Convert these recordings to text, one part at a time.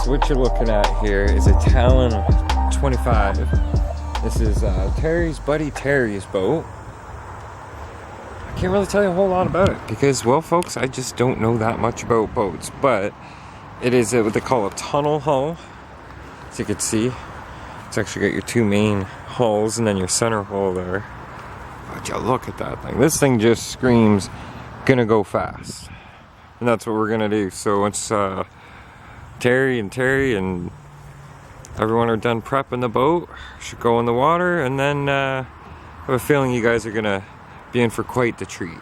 what you're looking at here is a Talon 25. This is Terry's buddy Terry's boat. I can't really tell you a whole lot about it because, well, folks, I just don't know that much about boats. But it is what they call a tunnel hull. As you can see, it's actually got your two main hulls and then your center hull there. But you look at that thing. This thing just screams, gonna go fast. And that's what we're gonna do. So once Terry and everyone are done prepping the boat, should go in the water, and then I have a feeling you guys are gonna be in for quite the treat.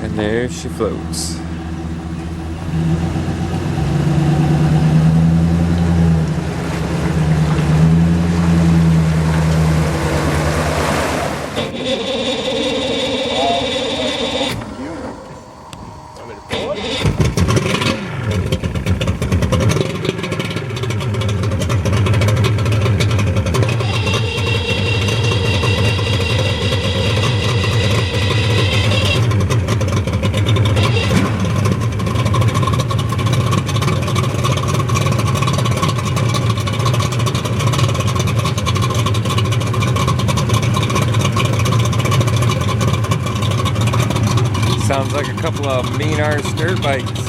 And there she floats. Sounds like a couple of mean arse dirt bikes.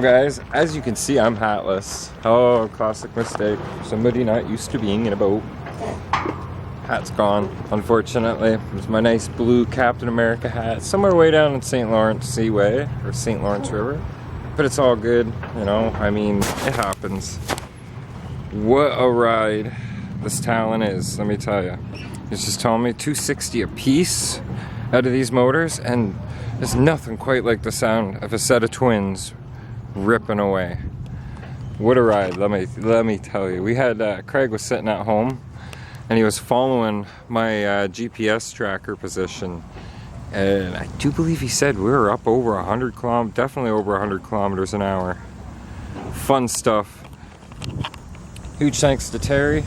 guys, as you can see, I'm hatless. Oh, classic mistake. Somebody not used to being in a boat. Hat's gone, unfortunately. It's my nice blue Captain America hat. Somewhere way down in St. Lawrence Seaway, or St. Lawrence River. But it's all good, you know, I mean, it happens. What a ride this Talon is, let me tell you. It's just telling me $260 a piece out of these motors, and there's nothing quite like the sound of a set of twins ripping away. What a ride, let me tell you. We had, Craig was sitting at home, and he was following my GPS tracker position. And I do believe he said we were up over 100 kilometers, definitely over 100 kilometers an hour. Fun stuff. Huge thanks to Terry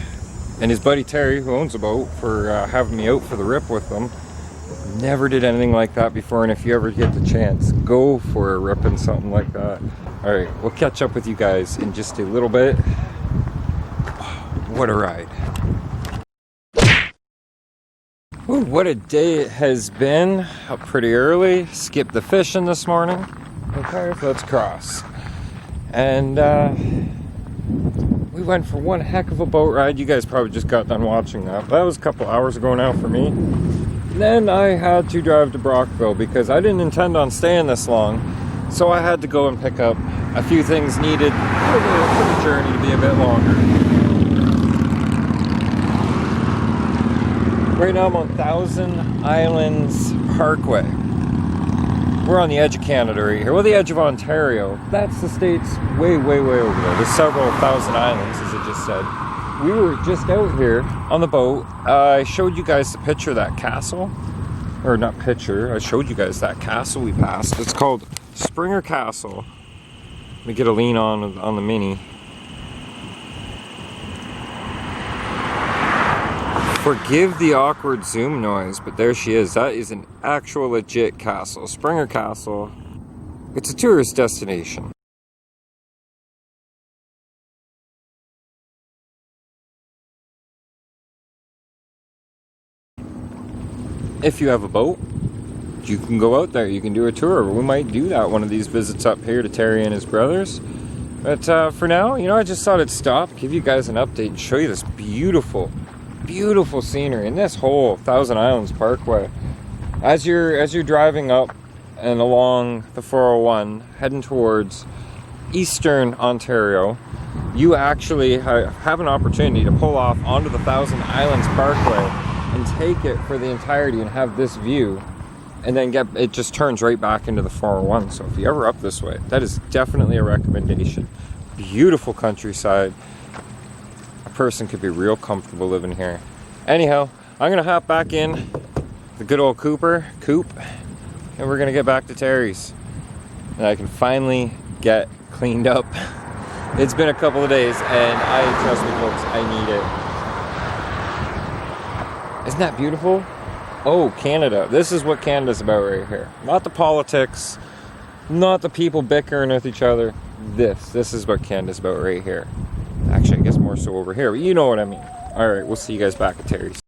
and his buddy Terry, who owns a boat, for having me out for the rip with them. Never did anything like that before, and if you ever get the chance, go for a rip and something like that. Alright, we'll catch up with you guys in just a little bit. What a ride. Ooh, what a day it has been. Up pretty early, skipped the fishing this morning. Okay, let's cross. And we went for one heck of a boat ride. You guys probably just got done watching that. That was a couple hours ago now for me. And then I had to drive to Brockville because I didn't intend on staying this long. So I had to go and pick up a few things needed for the journey to be a bit longer. Right now I'm on Thousand Islands Parkway. We're on the edge of Canada right here. Well, the edge of Ontario. That's the states way, way, way over there. There's several thousand islands, as I just said. We were just out here on the boat. I showed you guys the picture of that castle. Or not picture, I showed you guys that castle we passed. It's called Springer Castle. Let me get a lean on the Mini. Forgive the awkward zoom noise, but there she is. That is an actual legit castle. Springer Castle. It's a tourist destination. If you have a boat, you can go out there. You can do a tour. We might do that one of these visits up here to Terry and his brothers. But for now, you know, I just thought I'd stop, give you guys an update, and show you this beautiful scenery in this whole Thousand Islands Parkway. As you're driving up and along the 401 heading towards eastern Ontario, you actually have an opportunity to pull off onto the Thousand Islands Parkway and take it for the entirety and have this view, and then it just turns right back into the 401. So if you're ever up this way, that is definitely a recommendation. Beautiful countryside. Person could be real comfortable living here. Anyhow, I'm gonna hop back in the good old coupe, and we're gonna get back to Terry's, and I can finally get cleaned up. It's been a couple of days, and trust me folks, I need it. Isn't that beautiful? Oh, Canada. This is what Canada's about right here. Not the politics, not the people bickering with each other. This is what Canada's about right here. Actually, I guess more so over here, but you know what I mean. Alright, we'll see you guys back at Terry's.